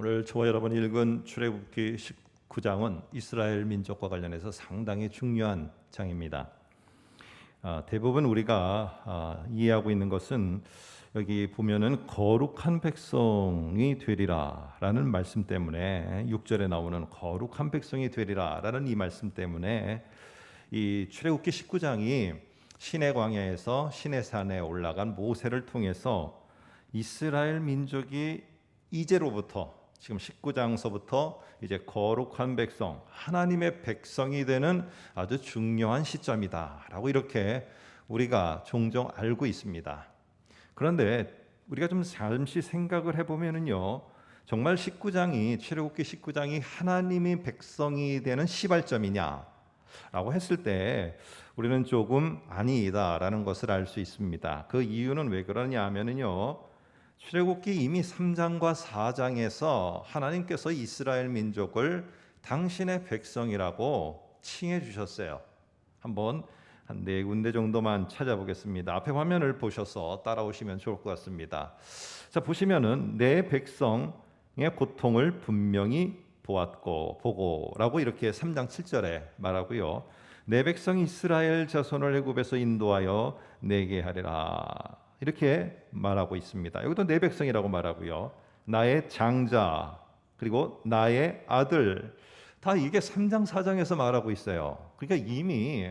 오늘 저와 여러분이 읽은 출애굽기 19장은 이스라엘 민족과 관련해서 상당히 중요한 장입니다. 대부분 우리가 이해하고 있는 것은 여기 보면은 거룩한 백성이 되리라 라는 말씀 때문에 6절에 나오는 거룩한 백성이 되리라 라는 이 말씀 때문에 이 출애굽기 19장이 시내 광야에서 시내산에 올라간 모세를 통해서 이스라엘 민족이 이제로부터 지금 19장서부터 이제 거룩한 백성, 하나님의 백성이 되는 아주 중요한 시점이다라고 이렇게 우리가 종종 알고 있습니다. 그런데 우리가 좀 잠시 생각을 해보면은요, 정말 19장이 출애굽기 19장이 하나님의 백성이 되는 시발점이냐라고 했을 때 우리는 조금 아니다라는 것을 알 수 있습니다. 그 이유는 왜 그러냐 하면은요, 출애굽기 이미 3장과 4장에서 하나님께서 이스라엘 민족을 당신의 백성이라고 칭해 주셨어요. 한번 한 4군데 정도만 찾아보겠습니다. 앞에 화면을 보셔서 따라오시면 좋을 것 같습니다. 자, 보시면은 내 백성의 고통을 분명히 보고라고 이렇게 3장 7절에 말하고요. 내 백성 이스라엘 자손을 애굽에서 인도하여 내게 하리라. 이렇게 말하고 있습니다. 여기도 내 백성이라고 말하고요. 나의 장자 그리고 나의 아들 다 이게 3장 4장에서 말하고 있어요. 그러니까 이미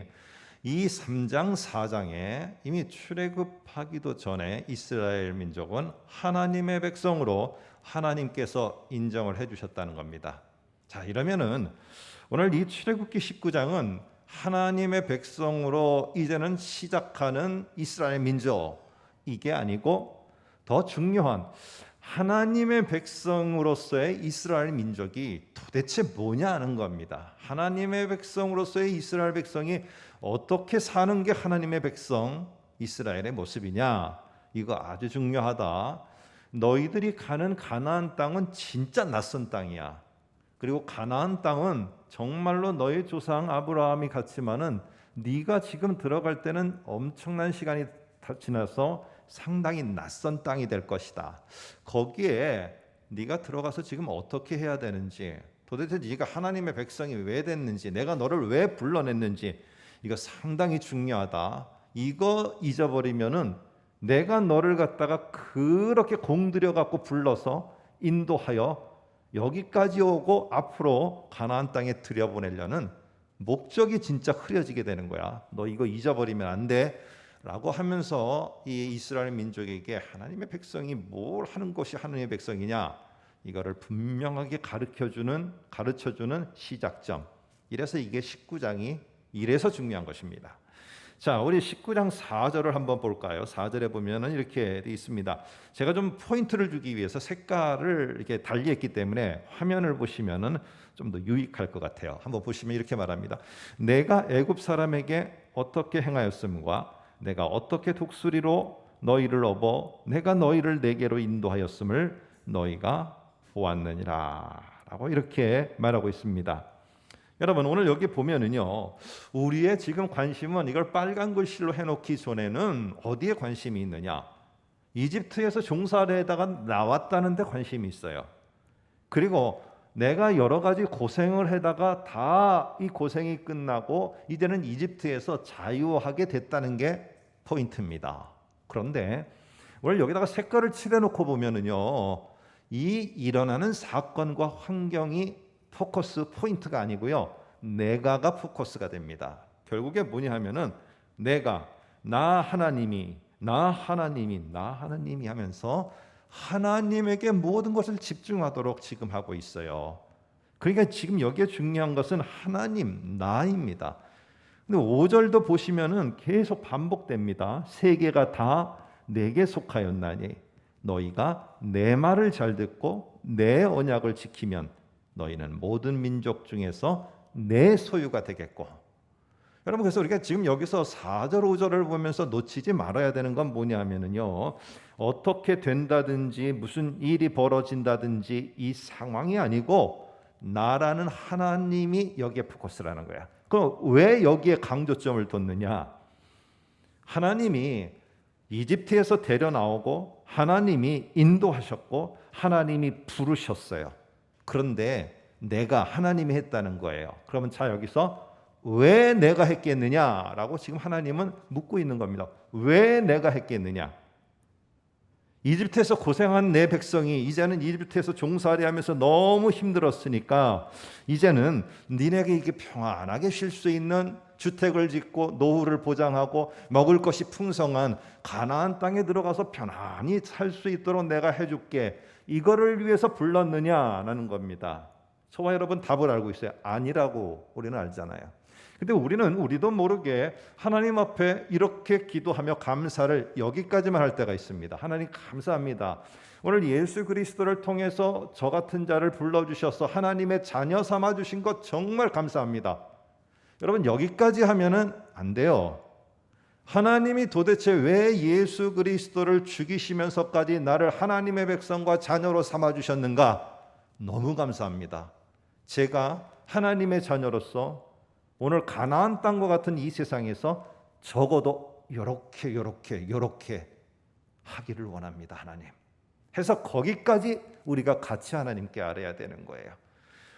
이 3장 4장에 이미 출애굽하기도 전에 이스라엘 민족은 하나님의 백성으로 하나님께서 인정을 해주셨다는 겁니다. 자, 이러면은 오늘 이 출애굽기 19장은 하나님의 백성으로 이제는 시작하는 이스라엘 민족 이게 아니고 더 중요한 하나님의 백성으로서의 이스라엘 민족이 도대체 뭐냐 하는 겁니다. 하나님의 백성으로서의 이스라엘 백성이 어떻게 사는 게 하나님의 백성 이스라엘의 모습이냐, 이거 아주 중요하다. 너희들이 가는 가나안 땅은 진짜 낯선 땅이야. 그리고 가나안 땅은 정말로 너희 조상 아브라함이 갔지만은 네가 지금 들어갈 때는 엄청난 시간이 지나서 상당히 낯선 땅이 될 것이다. 거기에 네가 들어가서 지금 어떻게 해야 되는지, 도대체 네가 하나님의 백성이 왜 됐는지, 내가 너를 왜 불러냈는지, 이거 상당히 중요하다. 이거 잊어버리면은 내가 너를 갖다가 그렇게 공들여 갖고 불러서 인도하여 여기까지 오고 앞으로 가나안 땅에 들여보내려는 목적이 진짜 흐려지게 되는 거야. 너 이거 잊어버리면 안 돼. 라고 하면서 이 이스라엘 민족에게 하나님의 백성이 뭘 하는 것이 하나님의 백성이냐, 이거를 분명하게 가르쳐주는 시작점. 이래서 이게 19장이 이래서 중요한 것입니다. 자, 우리 19장 4절을 한번 볼까요? 4절에 보면은 이렇게 돼 있습니다. 제가 좀 포인트를 주기 위해서 색깔을 이렇게 달리했기 때문에 화면을 보시면은 좀 더 유익할 것 같아요. 한번 보시면 이렇게 말합니다. 내가 애굽 사람에게 어떻게 행하였음과 내가 어떻게 독수리로 너희를 업어 내가 너희를 내게로 인도하였음을 너희가 보았느니라 라고 이렇게 말하고 있습니다. 여러분, 오늘 여기 보면은요, 우리의 지금 관심은 이걸 빨간 글씨로 해놓기 전에는 어디에 관심이 있느냐, 이집트에서 종살이 하다가 나왔다는 데 관심이 있어요. 그리고 내가 여러 가지 고생을 하다가 다 이 고생이 끝나고 이제는 이집트에서 자유하게 됐다는 게 포인트입니다. 그런데 오늘 여기다가 색깔을 칠해놓고 보면은요, 이 일어나는 사건과 환경이 포커스 포인트가 아니고요, 내가가 포커스가 됩니다. 결국에 뭐냐 하면은 내가 나 하나님이 하면서 하나님에게 모든 것을 집중하도록 지금 하고 있어요. 그러니까 지금 여기에 중요한 것은 하나님, 나입니다. 근데 5절도 보시면은 계속 반복됩니다. 세계가 다 내게 속하였나니 너희가 내 말을 잘 듣고 내 언약을 지키면 너희는 모든 민족 중에서 내 소유가 되겠고. 여러분, 그래서 우리가 지금 여기서 4절 5절을 보면서 놓치지 말아야 되는 건 뭐냐면은요, 어떻게 된다든지 무슨 일이 벌어진다든지 이 상황이 아니고 나라는 하나님이 여기에 포커스라는 거야. 그럼 왜 여기에 강조점을 뒀느냐? 하나님이 이집트에서 데려 나오고 하나님이 인도하셨고 하나님이 부르셨어요. 그런데 내가 하나님이 했다는 거예요. 그러면 자 여기서 왜 내가 했겠느냐라고 지금 하나님은 묻고 있는 겁니다. 왜 내가 했겠느냐? 이집트에서 고생한 내 백성이 이제는 이집트에서 종살이 하면서 너무 힘들었으니까 이제는 니네가 이게 평안하게 쉴 수 있는 주택을 짓고 노후를 보장하고 먹을 것이 풍성한 가나안 땅에 들어가서 편안히 살 수 있도록 내가 해줄게. 이거를 위해서 불렀느냐라는 겁니다. 저와 여러분 답을 알고 있어요. 아니라고 우리는 알잖아요. 근데 우리도 모르게 하나님 앞에 이렇게 기도하며 감사를 여기까지만 할 때가 있습니다. 하나님 감사합니다. 오늘 예수 그리스도를 통해서 저 같은 자를 불러주셔서 하나님의 자녀 삼아주신 것 정말 감사합니다. 여러분 여기까지 하면은 안 돼요. 하나님이 도대체 왜 예수 그리스도를 죽이시면서까지 나를 하나님의 백성과 자녀로 삼아주셨는가? 너무 감사합니다. 제가 하나님의 자녀로서 오늘 가나안 땅과 같은 이 세상에서 적어도 요렇게 하기를 원합니다. 하나님. 해서 거기까지 우리가 같이 하나님께 알아야 되는 거예요.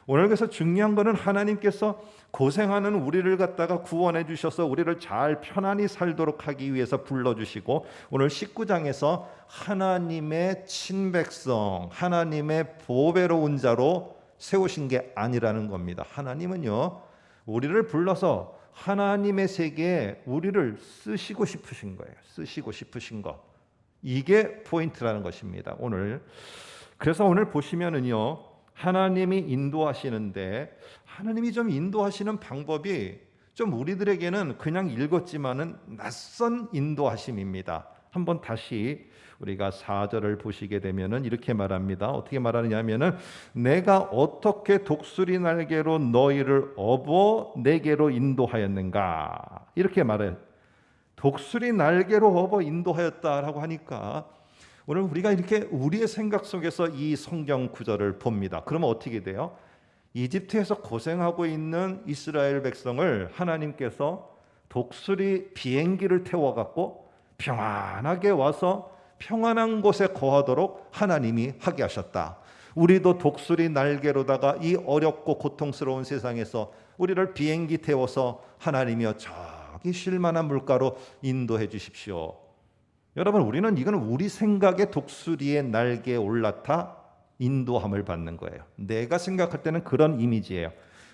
오늘 그래서 중요한 거는 하나님께서 고생하는 우리를 갖다가 구원해 주셔서 우리를 잘 편안히 살도록 하기 위해서 불러주시고 오늘 19장에서 하나님의 친백성, 하나님의 보배로운 자로 세우신 게 아니라는 겁니다. 하나님은요 우리를 불러서 하나님의 세계에 우리를 쓰시고 싶으신 거예요. 쓰시고 싶으신 거. 이게 포인트라는 것입니다. 그래서 오늘 보시면은요. 하나님이 인도하시는데 하나님이 좀 인도하시는 방법이 좀 우리들에게는 그냥 읽었지만은 낯선 인도하심입니다. 한번 다시 우리가 4절을 보시게 되면은 이렇게 말합니다. 어떻게 말하느냐면은 내가 어떻게 독수리 날개로 너희를 업어 내게로 인도하였는가 이렇게 말해요. 독수리 날개로 업어 인도하였다라고 하니까 오늘 우리가 이렇게 우리의 생각 속에서 이 성경 구절을 봅니다. 그러면 어떻게 돼요? 이집트에서 고생하고 있는 이스라엘 백성을 하나님께서 독수리 비행기를 태워갖고 평안하게 와서 평안한 곳에 거하도록 하나님이 하게 하셨다. 우리도 독수리 날개로다가 이 어렵고 고통스러운 세상에서 우리를 비행기 태워서 하나님이여 저기 쉴만한 물가로 인도해 주십시오. 여러분 우리는 이거는 우리 생각의 독수리의 날개에 올라타 인도함을 받는 거예요. 내가 생각할 때는 그런 이미지예요.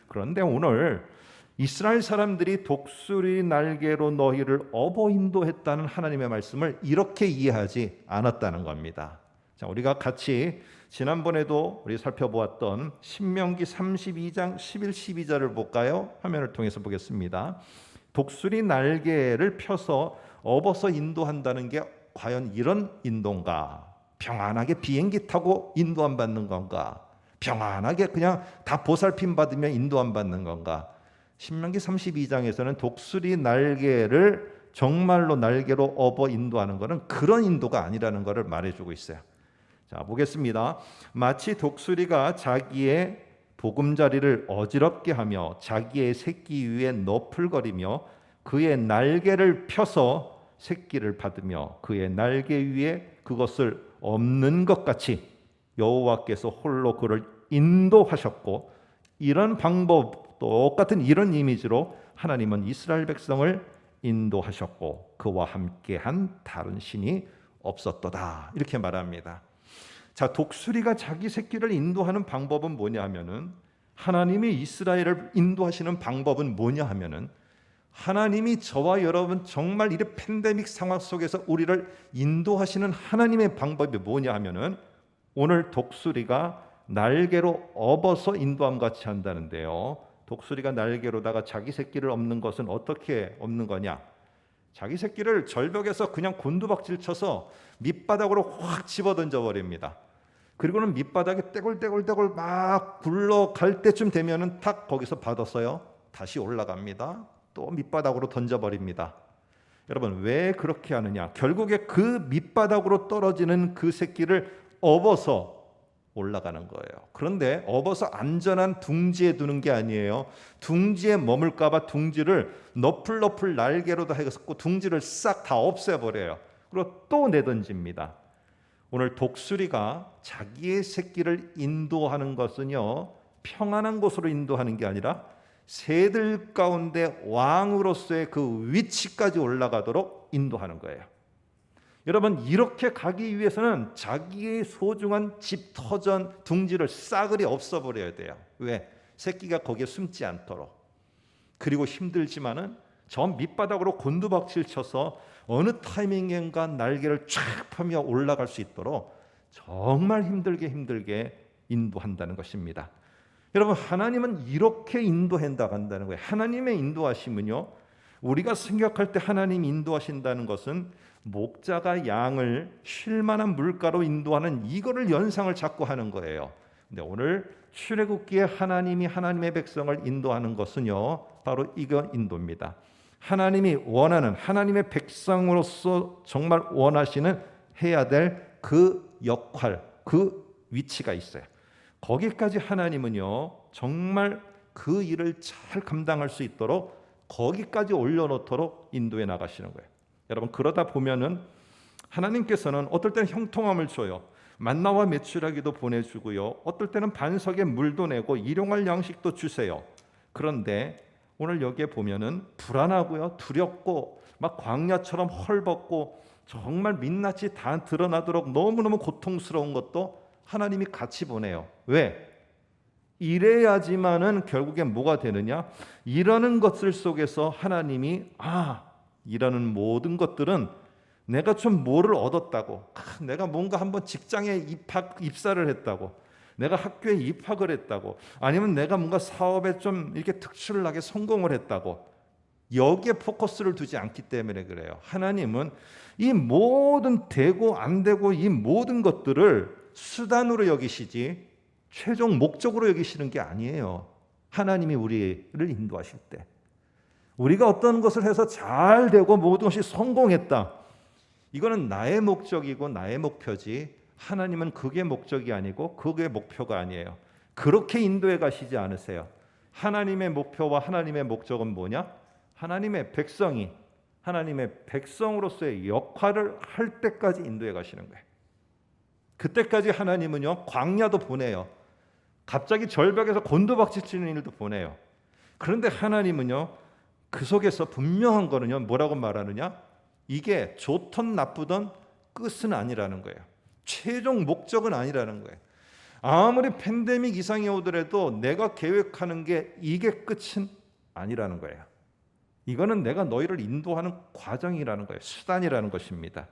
그런데 오늘 이스라엘 사람들이 독수리 날개로 너희를 업어 인도했다는 하나님의 말씀을 이렇게 이해하지 않았다는 겁니다. 자, 우리가 같이 지난번에도 우리 살펴보았던 신명기 32장 11, 12절을 볼까요? 화면을 통해서 보겠습니다. 독수리 날개를 펴서 업어서 인도한다는 게 과연 이런 인도인가? 평안하게 비행기 타고 인도 안 받는 건가? 평안하게 그냥 다 보살핌 받으며 인도 안 받는 건가? 신명기 32장에서는 독수리 날개를 정말로 날개로 업어 인도하는 것은 그런 인도가 아니라는 것을 말해주고 있어요. 자, 보겠습니다. 마치 독수리가 자기의 보금자리를 어지럽게 하며 자기의 새끼 위에 너풀거리며 그의 날개를 펴서 새끼를 받으며 그의 날개 위에 그것을 엎는 것 같이 여호와께서 홀로 그를 인도하셨고 이런 방법 똑같은 이런 이미지로 하나님은 이스라엘 백성을 인도하셨고 그와 함께한 다른 신이 없었도다 이렇게 말합니다. 자, 독수리가 자기 새끼를 인도하는 방법은 뭐냐 하면은 하나님이 이스라엘을 인도하시는 방법은 뭐냐 하면은 하나님이 저와 여러분 정말 이 팬데믹 상황 속에서 우리를 인도하시는 하나님의 방법이 뭐냐 하면은 오늘 독수리가 날개로 업어서 인도함 같이 한다는데요. 독수리가 날개로다가 자기 새끼를 엎는 것은 어떻게 엎는 거냐? 자기 새끼를 절벽에서 그냥 곤두박질 쳐서 밑바닥으로 확 집어던져 버립니다. 그리고는 밑바닥에 떼굴떼굴떼굴 막 굴러갈 때쯤 되면은 탁 거기서 받았어요. 다시 올라갑니다. 또 밑바닥으로 던져버립니다. 여러분 왜 그렇게 하느냐? 결국에 그 밑바닥으로 떨어지는 그 새끼를 업어서 올라가는 거예요. 그런데 업어서 안전한 둥지에 두는 게 아니에요. 둥지에 머물까 봐 둥지를 너풀너풀 날개로다 해서 둥지를 싹 다 없애버려요. 그리고 또 내던집니다. 오늘 독수리가 자기의 새끼를 인도하는 것은요, 평안한 곳으로 인도하는 게 아니라 새들 가운데 왕으로서의 그 위치까지 올라가도록 인도하는 거예요. 여러분, 이렇게 가기 위해서는 자기의 소중한 집, 터전, 둥지를 싸그리 없애버려야 돼요. 왜? 새끼가 거기에 숨지 않도록. 그리고 힘들지만은 저 밑바닥으로 곤두박질 쳐서 어느 타이밍인가 날개를 쫙 펴며 올라갈 수 있도록 정말 힘들게 인도한다는 것입니다. 여러분, 하나님은 이렇게 인도한다는 거예요. 하나님의 인도하심은요, 우리가 생각할 때 하나님이 인도하신다는 것은 목자가 양을 쉴만한 물가로 인도하는 이거를 연상을 자꾸 하는 거예요. 근데 오늘 출애굽기에 하나님이 하나님의 백성을 인도하는 것은요, 바로 이거 인도입니다. 하나님이 원하는, 하나님의 백성으로서 정말 원하시는 해야 될 그 역할, 그 위치가 있어요. 거기까지 하나님은요, 정말 그 일을 잘 감당할 수 있도록 거기까지 올려놓도록 인도해 나가시는 거예요. 여러분, 그러다 보면은 하나님께서는 어떨 때는 형통함을 줘요. 만나와 메추라기도 보내주고요, 어떨 때는 반석에 물도 내고 일용할 양식도 주세요. 그런데 오늘 여기에 보면은 불안하고요, 두렵고 막 광야처럼 헐벗고 정말 민낯이 다 드러나도록 너무너무 고통스러운 것도 하나님이 같이 보내요. 왜? 이래야지만은 결국엔 뭐가 되느냐? 이러는 것들 속에서 하나님이 이러는 모든 것들은 내가 좀 뭐를 얻었다고, 내가 뭔가 한번 직장에 입사를 했다고, 내가 학교에 입학을 했다고, 아니면 내가 뭔가 사업에 좀 이렇게 특출나게 성공을 했다고, 여기에 포커스를 두지 않기 때문에 그래요. 하나님은 이 모든 되고 안 되고 이 모든 것들을 수단으로 여기시지 최종 목적으로 여기시는 게 아니에요. 하나님이 우리를 인도하실 때 우리가 어떤 것을 해서 잘 되고 모든 것이 성공했다, 이거는 나의 목적이고 나의 목표지 하나님은 그게 목적이 아니고 그게 목표가 아니에요. 그렇게 인도해 가시지 않으세요. 하나님의 목표와 하나님의 목적은 뭐냐? 하나님의 백성이 하나님의 백성으로서의 역할을 할 때까지 인도해 가시는 거예요. 그때까지 하나님은요, 광야도 보내요. 갑자기 절벽에서 곤두박질 치는 일도 보내요. 그런데 하나님은요, 그 속에서 분명한 거는요, 뭐라고 말하느냐? 이게 좋든 나쁘든 끝은 아니라는 거예요. 최종 목적은 아니라는 거예요. 아무리 팬데믹 이상이 오더라도 내가 계획하는 게 이게 끝은 아니라는 거예요. 이거는 내가 너희를 인도하는 과정이라는 거예요. 수단이라는 것입니다.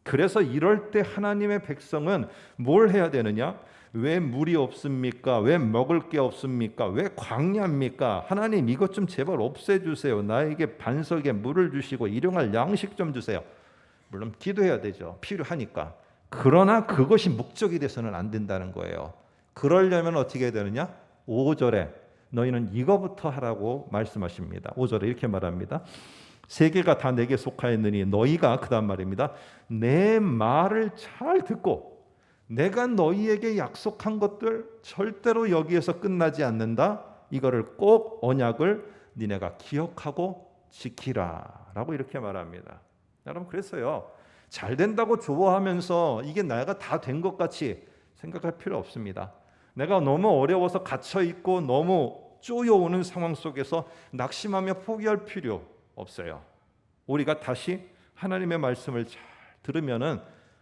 그래서 이럴 때 하나님의 백성은 뭘 해야 되느냐? 왜 물이 없습니까? 왜 먹을 게 없습니까? 왜 광야입니까? 하나님, 이것 좀 제발 없애주세요. 나에게 반석에 물을 주시고 일용할 양식 좀 주세요. 물론 기도해야 되죠. 필요하니까. 그러나 그것이 목적이 돼서는 안 된다는 거예요. 그러려면 어떻게 해야 되느냐? 5절에 너희는 이거부터 하라고 말씀하십니다. 5절에 이렇게 말합니다. 세계가 다 내게 속하였느니 너희가, 그 다음 말입니다, 내 말을 잘 듣고 내가 너희에게 약속한 것들 절대로 여기에서 끝나지 않는다, 이거를 꼭 언약을 니네가 기억하고 지키라 라고 이렇게 말합니다. 여러분, 그랬어요. 잘 된다고 좋아하면서 이게 내가 다 된 것 같이 생각할 필요 없습니다. 내가 너무 어려워서 갇혀있고 너무 쪼여오는 상황 속에서 낙심하며 포기할 필요 없어요. 우리가 다시 하나님의 말씀을 잘 들으면은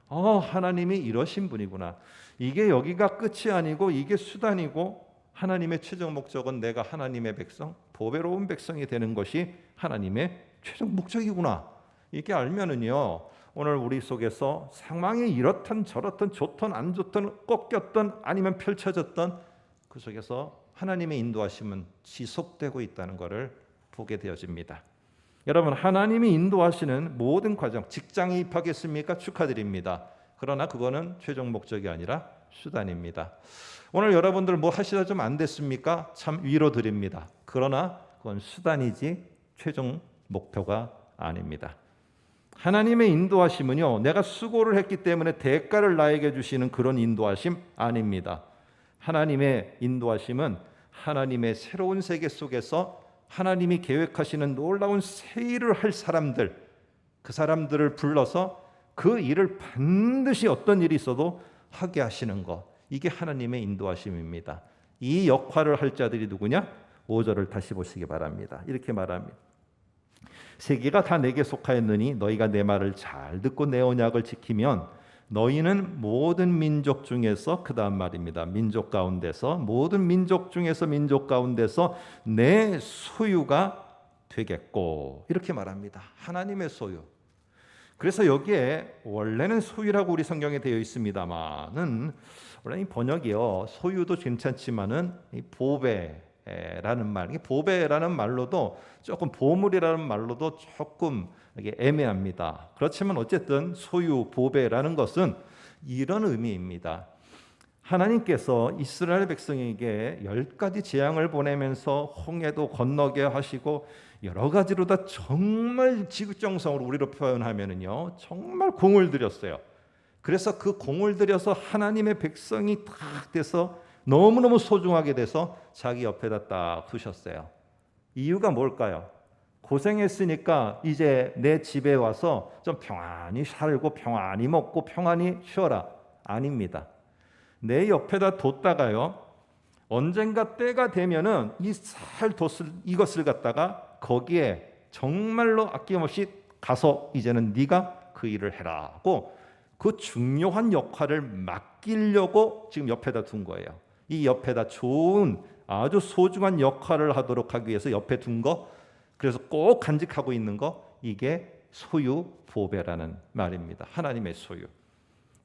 하나님이 이러신 분이구나. 이게 여기가 끝이 아니고 이게 수단이고 하나님의 최종 목적은 내가 하나님의 백성, 보배로운 백성이 되는 것이 하나님의 최종 목적이구나. 이게 알면은요, 오늘 우리 속에서 상황이 이렇든 저렇든 좋든 안 좋든 꺾였든 아니면 펼쳐졌든 그 속에서 하나님의 인도하심은 지속되고 있다는 것을 보게 되어집니다. 여러분, 하나님이 인도하시는 모든 과정, 직장에 입학했습니까? 축하드립니다. 그러나 그거는 최종 목적이 아니라 수단입니다. 오늘 여러분들 뭐 하시다 좀 안 됐습니까? 참 위로드립니다. 그러나 그건 수단이지 최종 목표가 아닙니다. 하나님의 인도하심은요, 내가 수고를 했기 때문에 대가를 나에게 주시는 그런 인도하심 아닙니다. 하나님의 인도하심은 하나님의 새로운 세계 속에서 하나님이 계획하시는 놀라운 새 일을 할 사람들, 그 사람들을 불러서 그 일을 반드시 어떤 일이 있어도 하게 하시는 것, 이게 하나님의 인도하심입니다. 이 역할을 할 자들이 누구냐? 5절을 다시 보시기 바랍니다. 이렇게 말합니다. 세계가 다 내게 속하였느니 너희가 내 말을 잘 듣고 내 언약을 지키면 너희는 모든 민족 중에서, 그 다음 말입니다, 민족 가운데서, 모든 민족 중에서 민족 가운데서 내 소유가 되겠고, 이렇게 말합니다. 하나님의 소유. 그래서 여기에 원래는 소유라고 우리 성경에 되어 있습니다만은 원래 이 번역이요, 소유도 괜찮지만은 이 보배라는 말, 보배라는 말로도 조금, 보물이라는 말로도 조금 이게 애매합니다. 그렇지만 어쨌든 소유, 보배라는 것은 이런 의미입니다. 하나님께서 이스라엘 백성에게 10가지 재앙을 보내면서 홍해도 건너게 하시고 여러 가지로 다 정말 지극정성으로 우리로 표현하면은요, 정말 공을 들였어요. 그래서 그 공을 들여서 하나님의 백성이 딱 돼서 너무너무 소중하게 돼서 자기 옆에다 딱 두셨어요. 이유가 뭘까요? 고생했으니까 이제 내 집에 와서 좀 평안히 살고 평안히 먹고 평안히 쉬어라. 아닙니다. 내 옆에다 뒀다가요, 언젠가 때가 되면은 이것을 갖다가 거기에 정말로 아낌없이 가서 이제는 네가 그 일을 해라 하고 그 중요한 역할을 맡기려고 지금 옆에다 둔 거예요. 이 옆에다 좋은 아주 소중한 역할을 하도록 하기 위해서 옆에 둔 거, 그래서 꼭 간직하고 있는 거, 이게 소유, 보배라는 말입니다. 하나님의 소유.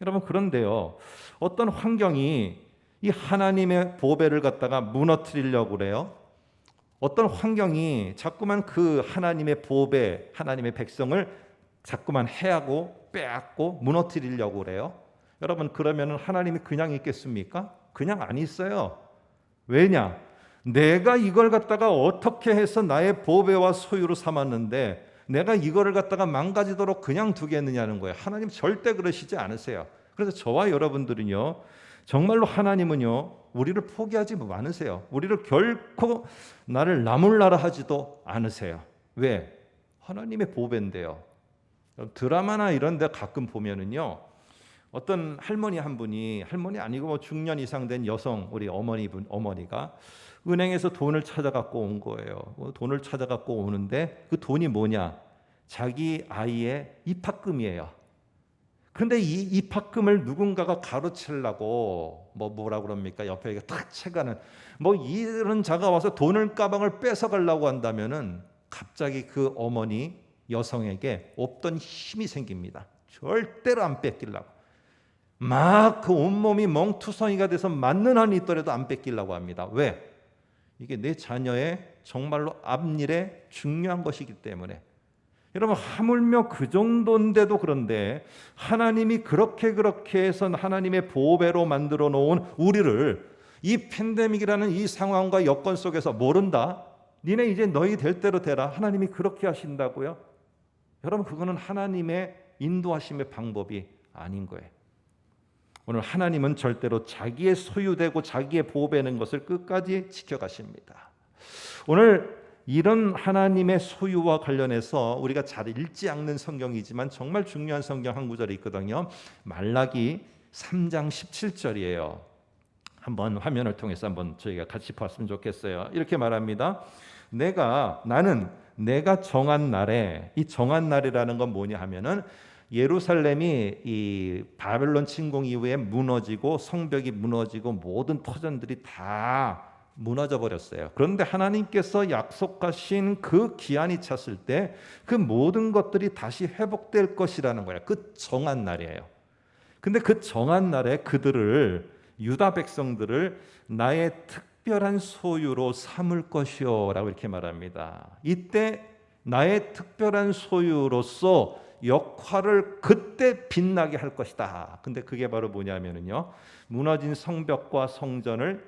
여러분, 그런데요, 어떤 환경이 이 하나님의 보배를 갖다가 무너뜨리려고 그래요. 어떤 환경이 자꾸만 그 하나님의 보배, 하나님의 백성을 자꾸만 해하고 빼앗고 무너뜨리려고 그래요. 여러분, 그러면 하나님이 그냥 있겠습니까? 그냥 안 있어요. 왜냐? 내가 이걸 갖다가 어떻게 해서 나의 보배와 소유로 삼았는데 내가 이거를 갖다가 망가지도록 그냥 두겠느냐는 거예요. 하나님 절대 그러시지 않으세요. 그래서 저와 여러분들은요, 정말로 하나님은요, 우리를 포기하지 않으세요. 우리를 결코 나를 나몰라라 하지도 않으세요. 왜? 하나님의 보배인데요. 드라마나 이런 데 가끔 보면은요, 어떤 할머니 한 분이, 할머니 아니고 뭐 중년 이상 된 여성, 우리 어머니가 은행에서 돈을 찾아갖고 온 거예요. 돈을 찾아갖고 오는데 그 돈이 뭐냐? 자기 아이의 입학금이에요. 근데 이 입학금을 누군가가 가로채려고 뭐라 그럽니까? 옆에 탁 채가는 뭐 이런 자가 와서 돈을 가방을 뺏어가려고 한다면은 갑자기 그 어머니 여성에게 없던 힘이 생깁니다. 절대로 안 뺏기려고. 막 그 온몸이 멍투성이가 돼서 맞는 한이 있더라도 안 뺏기려고 합니다. 왜? 이게 내 자녀의 정말로 앞일에 중요한 것이기 때문에. 여러분, 하물며 그 정도인데도 그런데 하나님이 그렇게 해서 하나님의 보배로 만들어 놓은 우리를 이 팬데믹이라는 이 상황과 여건 속에서 모른다? 니네 이제 너희 될 대로 되라. 하나님이 그렇게 하신다고요? 여러분, 그거는 하나님의 인도하심의 방법이 아닌 거예요. 오늘 하나님은 절대로 자기의 소유되고 자기의 보배는 것을 끝까지 지켜가십니다. 오늘 이런 하나님의 소유와 관련해서 우리가 잘 읽지 않는 성경이지만 정말 중요한 성경 한 구절이 있거든요. 말라기 3장 17절이에요. 한번 화면을 통해서 한번 저희가 같이 봤으면 좋겠어요. 이렇게 말합니다. 나는 내가 정한 날에, 이 정한 날이라는 건 뭐냐 하면은 예루살렘이 이 바벨론 침공 이후에 무너지고 성벽이 무너지고 모든 터전들이 다 무너져 버렸어요. 그런데 하나님께서 약속하신 그 기한이 찼을 때 그 모든 것들이 다시 회복될 것이라는 거예요. 그 정한 날이에요. 근데 그 정한 날에 그들을, 유다 백성들을 나의 특별한 소유로 삼을 것이요 라고 이렇게 말합니다. 이때 나의 특별한 소유로서 역할을 그때 빛나게 할 것이다. 근데 그게 바로 뭐냐면요, 무너진 성벽과 성전을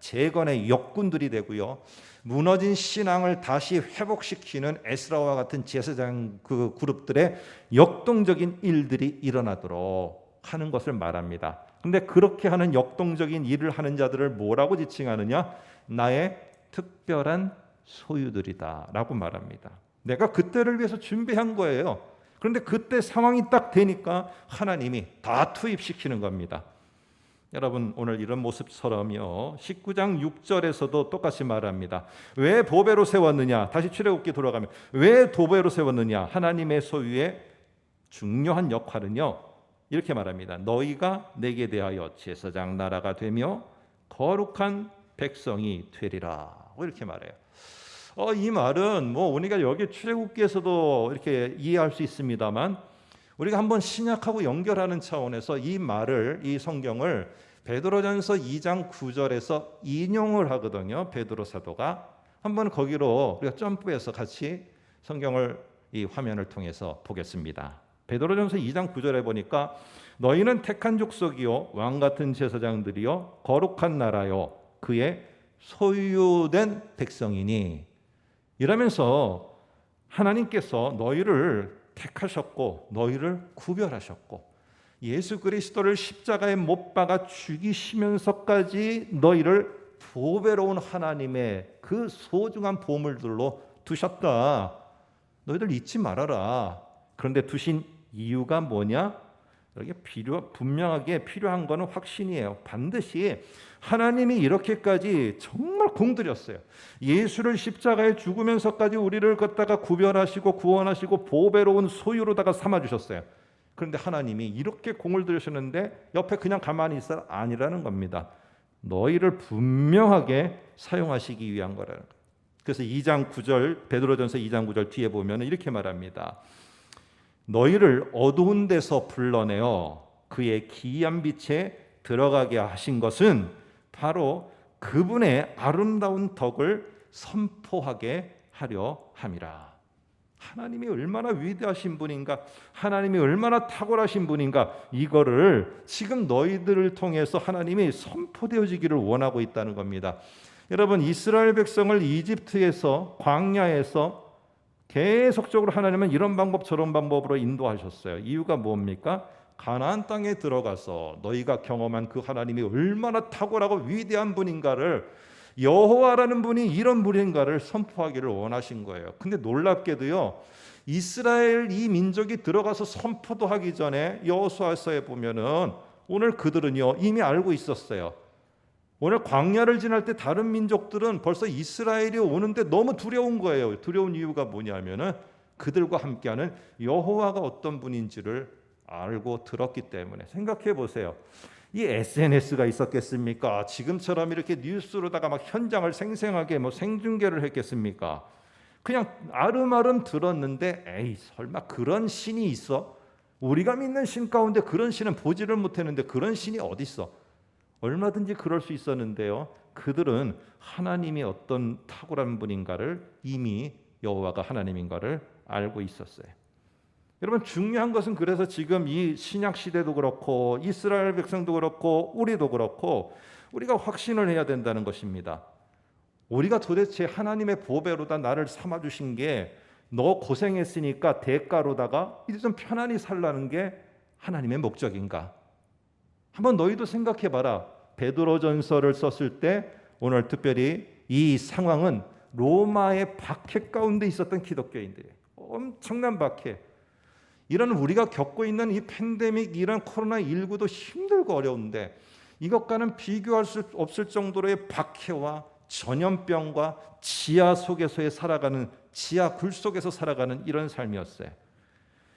재건의 역군들이 되고요, 무너진 신앙을 다시 회복시키는 에스라와 같은 제사장 그 그룹들의 역동적인 일들이 일어나도록 하는 것을 말합니다. 근데 그렇게 하는 역동적인 일을 하는 자들을 뭐라고 지칭하느냐? 나의 특별한 소유들이다 라고 말합니다. 내가 그때를 위해서 준비한 거예요. 그런데 그때 상황이 딱 되니까 하나님이 다 투입시키는 겁니다. 여러분, 오늘 이런 모습처럼요 19장 6절에서도 똑같이 말합니다. 왜 보배로 세웠느냐? 다시 출애굽기 돌아가면 왜 보배로 세웠느냐? 하나님의 소유의 중요한 역할은요 이렇게 말합니다. 너희가 내게 대하여 제사장 나라가 되며 거룩한 백성이 되리라. 이렇게 말해요. 이 말은 우리가 여기 출애굽기에서도 이렇게 이해할 수 있습니다만, 우리가 한번 신약하고 연결하는 차원에서 이 말을, 이 성경을 베드로전서 2장 9절에서 인용을 하거든요. 베드로 사도가. 한번 거기로 우리가 점프해서 같이 성경을 이 화면을 통해서 보겠습니다. 베드로전서 2장 9절에 보니까 너희는 택한 족속이요 왕 같은 제사장들이요 거룩한 나라요 그의 소유된 백성이니, 이러면서 하나님께서 너희를 택하셨고 너희를 구별하셨고 예수 그리스도를 십자가에 못 박아 죽이시면서까지 너희를 보배로운 하나님의 그 소중한 보물들로 두셨다. 너희들 잊지 말아라. 그런데 두신 이유가 뭐냐? 여기 분명하게 필요한 거는 확신이에요. 반드시 하나님이 이렇게까지 정말 공들였어요. 예수를 십자가에 죽으면서까지 우리를 갖다가 구별하시고 구원하시고 보배로운 소유로다가 삼아주셨어요. 그런데 하나님이 이렇게 공을 들이셨는데 옆에 그냥 가만히 있어 아니라는 겁니다. 너희를 분명하게 사용하시기 위한 거라는 거예요. 그래서 2장 9절 베드로전서 2장 9절 뒤에 보면 이렇게 말합니다. 너희를 어두운 데서 불러내어 그의 기이한 빛에 들어가게 하신 것은 바로 그분의 아름다운 덕을 선포하게 하려 함이라. 하나님이 얼마나 위대하신 분인가, 하나님이 얼마나 탁월하신 분인가, 이거를 지금 너희들을 통해서 하나님이 선포되어지기를 원하고 있다는 겁니다. 여러분, 이스라엘 백성을 이집트에서, 광야에서 계속적으로 하나님은 이런 방법 저런 방법으로 인도하셨어요. 이유가 뭡니까? 가나안 땅에 들어가서 너희가 경험한 그 하나님이 얼마나 탁월하고 위대한 분인가를, 여호와라는 분이 이런 분인가를 선포하기를 원하신 거예요. 근데 놀랍게도요, 이스라엘 이 민족이 들어가서 선포도 하기 전에 여호수아서에 보면은 오늘 그들은요 이미 알고 있었어요. 오늘 광야를 지날 때 다른 민족들은 벌써 이스라엘이 오는데 너무 두려운 거예요. 두려운 이유가 뭐냐면은 그들과 함께하는 여호와가 어떤 분인지를 알고 들었기 때문에. 생각해 보세요. 이 SNS가 있었겠습니까? 지금처럼 이렇게 뉴스로다가 막 현장을 생생하게 생중계를 했겠습니까? 그냥 아름아름 들었는데 에이 설마 그런 신이 있어? 우리가 믿는 신 가운데 그런 신은 보지를 못했는데 그런 신이 어디 있어? 얼마든지 그럴 수 있었는데요. 그들은 하나님이 어떤 탁월한 분인가를 이미 여호와가 하나님인가를 알고 있었어요. 여러분, 중요한 것은 그래서 지금 이 신약 시대도 그렇고 이스라엘 백성도 그렇고 우리도 그렇고 우리가 확신을 해야 된다는 것입니다. 우리가 도대체 하나님의 보배로다 나를 삼아 주신 게 너 고생했으니까 대가로다가 이제 좀 편안히 살라는 게 하나님의 목적인가? 한번 너희도 생각해 봐라. 베드로전서를 썼을 때 오늘 특별히 이 상황은 로마의 박해 가운데 있었던 기독교인들이에요. 엄청난 박해. 이런 우리가 겪고 있는 이 팬데믹, 이런 코로나19도 힘들고 어려운데 이것과는 비교할 수 없을 정도로의 박해와 전염병과 지하 속에서의 살아가는, 지하 굴 속에서 살아가는 이런 삶이었어요.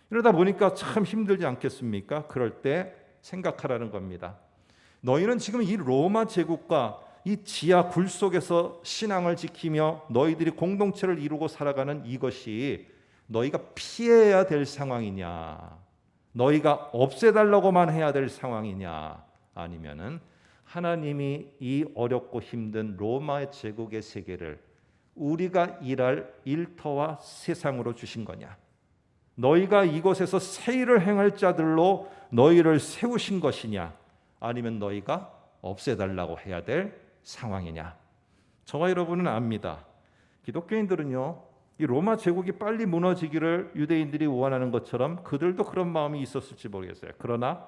이러다 보니까 참 힘들지 않겠습니까? 그럴 때 생각하라는 겁니다. 너희는 지금 이 로마 제국과 이 지하 굴 속에서 신앙을 지키며 너희들이 공동체를 이루고 살아가는 이것이 너희가 피해야 될 상황이냐, 너희가 없애달라고만 해야 될 상황이냐, 아니면은 하나님이 이 어렵고 힘든 로마 제국의 세계를 우리가 일할 일터와 세상으로 주신 거냐, 너희가 이곳에서 새 일을 행할 자들로 너희를 세우신 것이냐, 아니면 너희가 없애달라고 해야 될 상황이냐. 저와 여러분은 압니다. 기독교인들은요, 이 로마 제국이 빨리 무너지기를 유대인들이 원하는 것처럼 그들도 그런 마음이 있었을지 모르겠어요. 그러나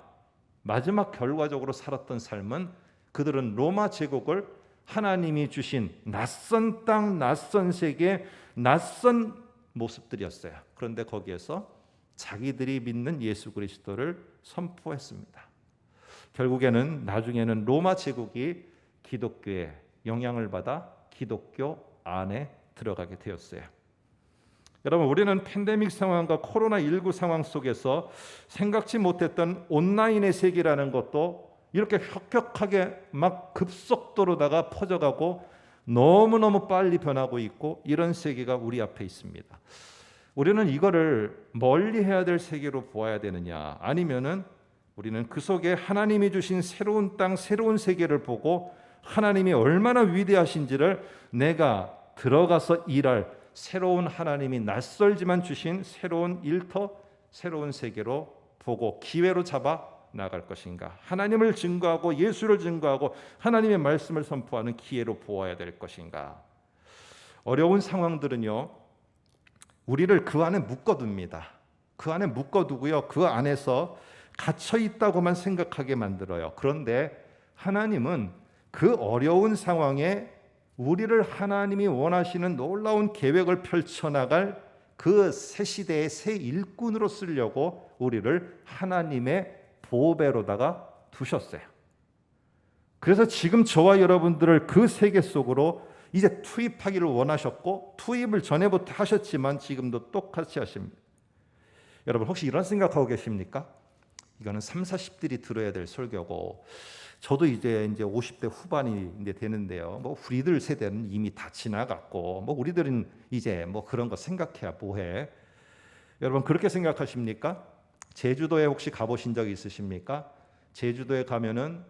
마지막 결과적으로 살았던 삶은 그들은 로마 제국을 하나님이 주신 낯선 땅, 낯선 세계, 낯선 모습들이었어요. 그런데 거기에서 자기들이 믿는 예수 그리스도를 선포했습니다. 결국에는 나중에는 로마 제국이 기독교에 영향을 받아 기독교 안에 들어가게 되었어요. 여러분, 우리는 팬데믹 상황과 코로나19 상황 속에서 생각지 못했던 온라인의 세계라는 것도 이렇게 혁혁하게 막 급속도로다가 퍼져가고 너무너무 빨리 변하고 있고, 이런 세계가 우리 앞에 있습니다. 우리는 이거를 멀리 해야 될 세계로 보아야 되느냐, 아니면은 우리는 그 속에 하나님이 주신 새로운 땅, 새로운 세계를 보고 하나님이 얼마나 위대하신지를 내가 들어가서 일할 새로운 하나님이 낯설지만 주신 새로운 일터, 새로운 세계로 보고 기회로 잡아 나갈 것인가, 하나님을 증거하고 예수를 증거하고 하나님의 말씀을 선포하는 기회로 보아야 될 것인가. 어려운 상황들은요, 우리를 그 안에 묶어둡니다. 그 안에 묶어두고요, 그 안에서 갇혀 있다고만 생각하게 만들어요. 그런데 하나님은 그 어려운 상황에 우리를 하나님이 원하시는 놀라운 계획을 펼쳐나갈 그 새 시대의 새 일꾼으로 쓰려고 우리를 하나님의 보배로다가 두셨어요. 그래서 지금 저와 여러분들을 그 세계 속으로 이제 투입하기를 원하셨고, 투입을 전에부터 하셨지만 지금도 똑같이 하십니다. 여러분, 혹시 이런 생각하고 계십니까? 이거는 30, 40들이 들어야 될 설교고, 저도 이제 50대 후반이 이제 되는데요. 뭐 우리들 세대는 이미 다 지나갔고, 뭐 우리들은 이제 뭐 그런 거 생각해야 뭐해? 여러분, 그렇게 생각하십니까? 제주도에 혹시 가보신 적 있으십니까? 제주도에 가면은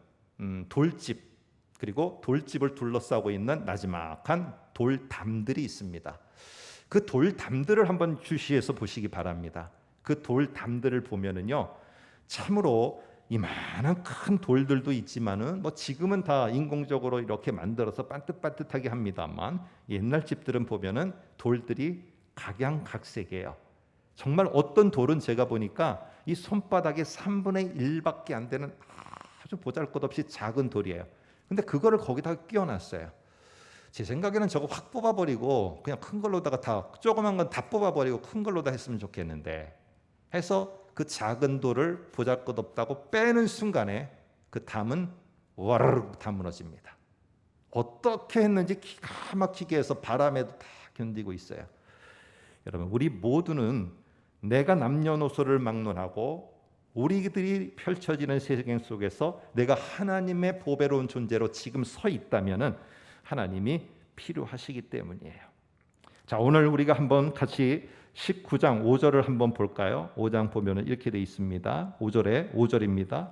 돌집, 그리고 돌집을 둘러싸고 있는 나지막한 돌담들이 있습니다. 그 돌담들을 한번 주시해서 보시기 바랍니다. 그 돌담들을 보면은요, 참으로 이만한 큰 돌들도 있지만은 뭐 지금은 다 인공적으로 이렇게 만들어서 반듯반듯하게 합니다만, 옛날 집들은 보면은 돌들이 각양각색이에요. 정말 어떤 돌은 제가 보니까 이 손바닥의 3분의 1밖에 안 되는 아주 보잘것없이 작은 돌이에요. 근데 그거를 거기다가 끼워놨어요. 제 생각에는 저거 확 뽑아버리고 그냥 큰 걸로다가 다, 조그만 건 다 뽑아버리고 큰 걸로 다 했으면 좋겠는데, 해서 그 작은 돌을 보잘것없다고 빼는 순간에 그 담은 와르르 다 무너집니다. 어떻게 했는지 기가 막히게 해서 바람에도 다 견디고 있어요. 여러분, 우리 모두는 내가 남녀노소를 막론하고 우리들이 펼쳐지는 세계 속에서 내가 하나님의 보배로운 존재로 지금 서 있다면은 하나님이 필요하시기 때문이에요. 자, 오늘 우리가 한번 같이 19장 5절을 한번 볼까요? 5장 보면은 이렇게 돼 있습니다. 5절입니다.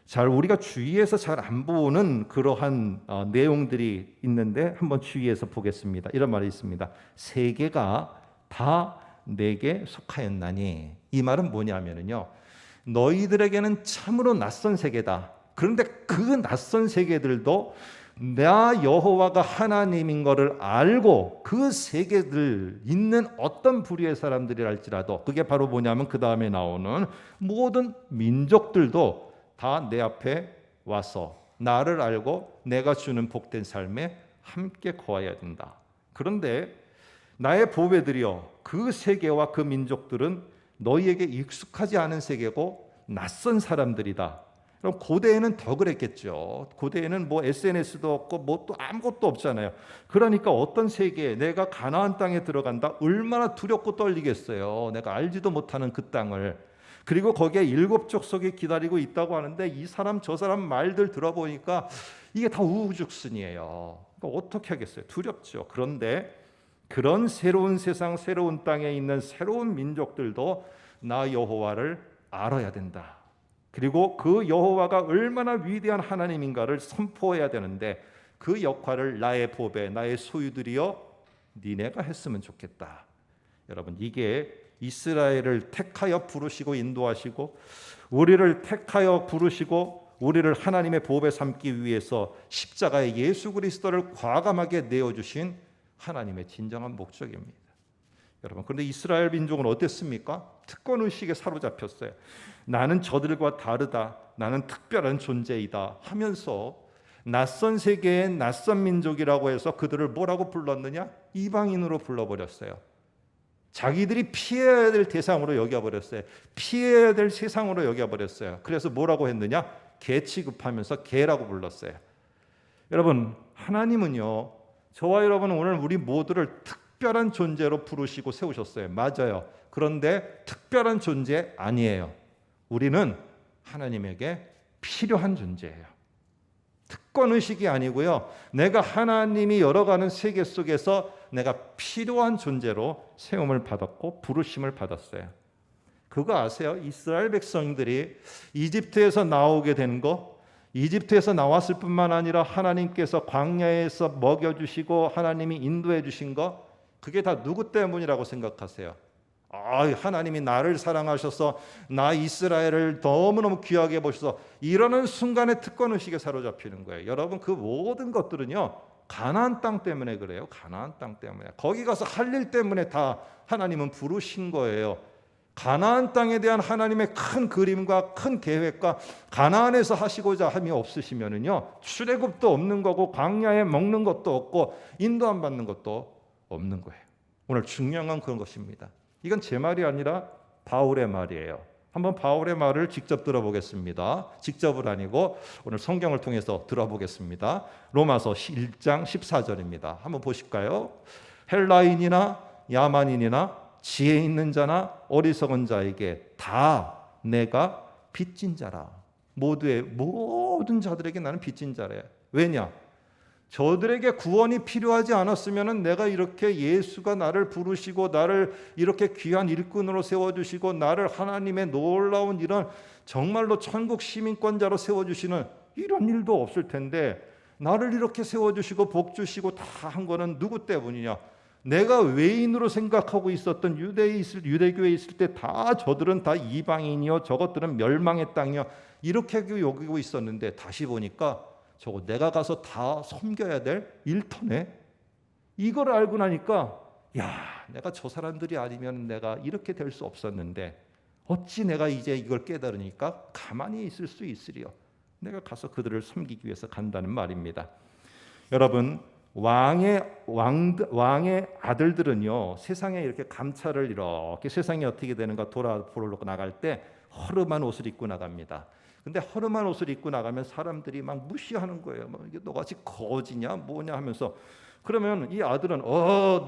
잘 우리가 주위에서 잘 안 보는 그러한 내용들이 있는데 한번 주위에서 보겠습니다. 이런 말이 있습니다. 세계가 다 내게 속하였나니. 이 말은 뭐냐면요, 너희들에게는 참으로 낯선 세계다. 그런데 그 낯선 세계들도 나 여호와가 하나님인 것을 알고 그 세계들 있는 어떤 부류의 사람들이랄지라도, 그게 바로 뭐냐면 그 다음에 나오는 모든 민족들도 다 내 앞에 와서 나를 알고 내가 주는 복된 삶에 함께 거해야 된다. 그런데 나의 보배들이여, 그 세계와 그 민족들은 너희에게 익숙하지 않은 세계고 낯선 사람들이다. 그럼 고대에는 더 그랬겠죠. 고대에는 뭐 SNS도 없고 뭐 또 아무것도 없잖아요. 그러니까 어떤 세계에 내가 가나안 땅에 들어간다, 얼마나 두렵고 떨리겠어요. 내가 알지도 못하는 그 땅을. 그리고 거기에 7 족속이 기다리고 있다고 하는데 이 사람 저 사람 말들 들어보니까 이게 다 우후죽순이에요. 그러니까 어떻게 하겠어요? 두렵죠. 그런데 그런 새로운 세상, 새로운 땅에 있는 새로운 민족들도 나 여호와를 알아야 된다. 그리고 그 여호와가 얼마나 위대한 하나님인가를 선포해야 되는데, 그 역할을 나의 보배, 나의 소유들이여 니네가 했으면 좋겠다. 여러분, 이게 이스라엘을 택하여 부르시고 인도하시고 우리를 택하여 부르시고 우리를 하나님의 보배 삼기 위해서 십자가에 예수 그리스도를 과감하게 내어주신 하나님의 진정한 목적입니다. 여러분, 그런데 이스라엘 민족은 어땠습니까? 특권의식에 사로잡혔어요. 나는 저들과 다르다, 나는 특별한 존재이다 하면서 낯선 세계의 낯선 민족이라고 해서 그들을 뭐라고 불렀느냐? 이방인으로 불러버렸어요. 자기들이 피해야 될 대상으로 여겨버렸어요. 피해야 될 세상으로 여겨버렸어요. 그래서 뭐라고 했느냐? 개 취급하면서 개라고 불렀어요. 여러분, 하나님은요, 저와 여러분은 오늘 우리 모두를 특별한 존재로 부르시고 세우셨어요. 맞아요. 그런데 특별한 존재 아니에요. 우리는 하나님에게 필요한 존재예요. 특권의식이 아니고요. 내가 하나님이 열어가는 세계 속에서 내가 필요한 존재로 세움을 받았고 부르심을 받았어요. 그거 아세요? 이스라엘 백성들이 이집트에서 나오게 된 거, 이집트에서 나왔을 뿐만 아니라 하나님께서 광야에서 먹여주시고 하나님이 인도해 주신 거, 그게 다 누구 때문이라고 생각하세요? 하나님이 나를 사랑하셔서 나 이스라엘을 너무너무 귀하게 보셔서, 이러는 순간에 특권의식에 사로잡히는 거예요. 여러분, 그 모든 것들은요, 가나안 땅 때문에 그래요. 가나안 땅 때문에. 거기 가서 할 일 때문에 다 하나님은 부르신 거예요. 가나안 땅에 대한 하나님의 큰 그림과 큰 계획과 가나안에서 하시고자 함이 없으시면은요, 출애굽도 없는 거고 광야에 먹는 것도 없고 인도 안 받는 것도 없는 거예요. 오늘 중요한 건 그런 것입니다. 이건 제 말이 아니라 바울의 말이에요. 한번 바울의 말을 직접 들어보겠습니다. 직접은 아니고 오늘 성경을 통해서 들어보겠습니다. 로마서 1장 14절입니다. 한번 보실까요? 헬라인이나 야만인이나 지혜 있는 자나 어리석은 자에게 다 내가 빚진 자라. 모든 자들에게 나는 빚진 자래. 왜냐? 저들에게 구원이 필요하지 않았으면 내가 이렇게 예수가 나를 부르시고 나를 이렇게 귀한 일꾼으로 세워주시고 나를 하나님의 놀라운 이런 정말로 천국 시민권자로 세워주시는 이런 일도 없을 텐데, 나를 이렇게 세워주시고 복 주시고 다 한 거는 누구 때문이냐? 내가 외인으로 생각하고 있었던 유대교에 있을 때 다 저들은 다 이방인이요, 저것들은 멸망의 땅이요, 이렇게 여기고 있었는데 다시 보니까 저거 내가 가서 다 섬겨야 될 일터네. 이걸 알고 나니까 내가 저 사람들이 아니면 내가 이렇게 될 수 없었는데 어찌 내가 이제 이걸 깨달으니까 가만히 있을 수 있으리요. 내가 가서 그들을 섬기기 위해서 간다는 말입니다. 여러분, 왕의 아들들은요, 세상에 이렇게 감찰을 이렇게 세상이 어떻게 되는가 돌아보러 나갈 때 허름한 옷을 입고 나갑니다. 근데 허름한 옷을 입고 나가면 사람들이 막 무시하는 거예요. 이게 너같이 거지냐 뭐냐 하면서. 그러면 이 아들은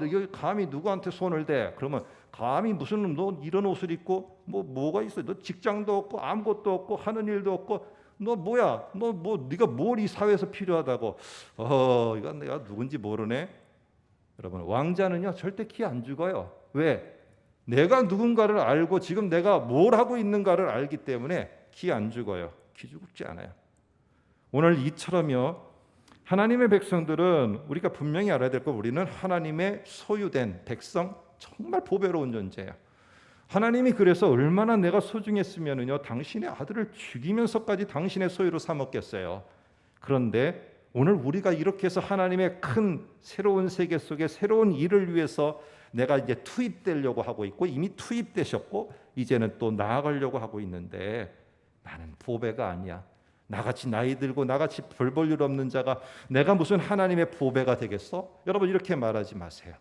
이게 감히 누구한테 손을 대? 그러면 감히 무슨 너 이런 옷을 입고 뭐가 있어? 너 직장도 없고 아무것도 없고 하는 일도 없고 너 뭐야? 네가 뭘 이 사회에서 필요하다고? 이건 내가 누군지 모르네. 여러분, 왕자는요 절대 키 안 죽어요. 왜? 내가 누군가를 알고 지금 내가 뭘 하고 있는가를 알기 때문에 기 안 죽어요. 기 죽지 않아요. 오늘 이처럼요, 하나님의 백성들은 우리가 분명히 알아야 될 거, 우리는 하나님의 소유된 백성, 정말 보배로운 존재예요. 하나님이 그래서 얼마나 내가 소중했으면은요, 당신의 아들을 죽이면서까지 당신의 소유로 삼았겠어요. 그런데 오늘 우리가 이렇게 해서 하나님의 큰 새로운 세계 속에 새로운 일을 위해서 내가 이제 투입되려고 하고 있고 이미 투입되셨고 이제는 또 나아가려고 하고 있는데, 나는 보배가 아니야. 나같이 나이 들고 나같이 별 볼 일 없는 자가 내가 무슨 하나님의 보배가 되겠어? 여러분, 이렇게 말하지 마세요.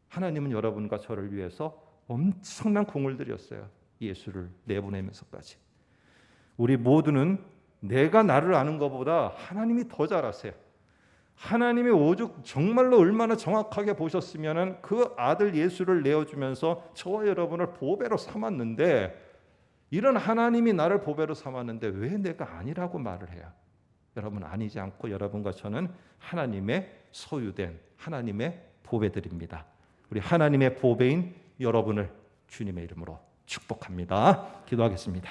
하나님은 여러분과 저를 위해서 엄청난 공을 들였어요. 예수를 내보내면서까지. 우리 모두는 내가 나를 아는 것보다 하나님이 더 잘 아세요. 하나님이 오죽 정말로 얼마나 정확하게 보셨으면 그 아들 예수를 내어주면서 저와 여러분을 보배로 삼았는데, 이런 하나님이 나를 보배로 삼았는데 왜 내가 아니라고 말을 해요? 여러분, 아니지 않고 여러분과 저는 하나님의 소유된 하나님의 보배들입니다. 우리 하나님의 보배인 여러분을 주님의 이름으로 축복합니다. 기도하겠습니다.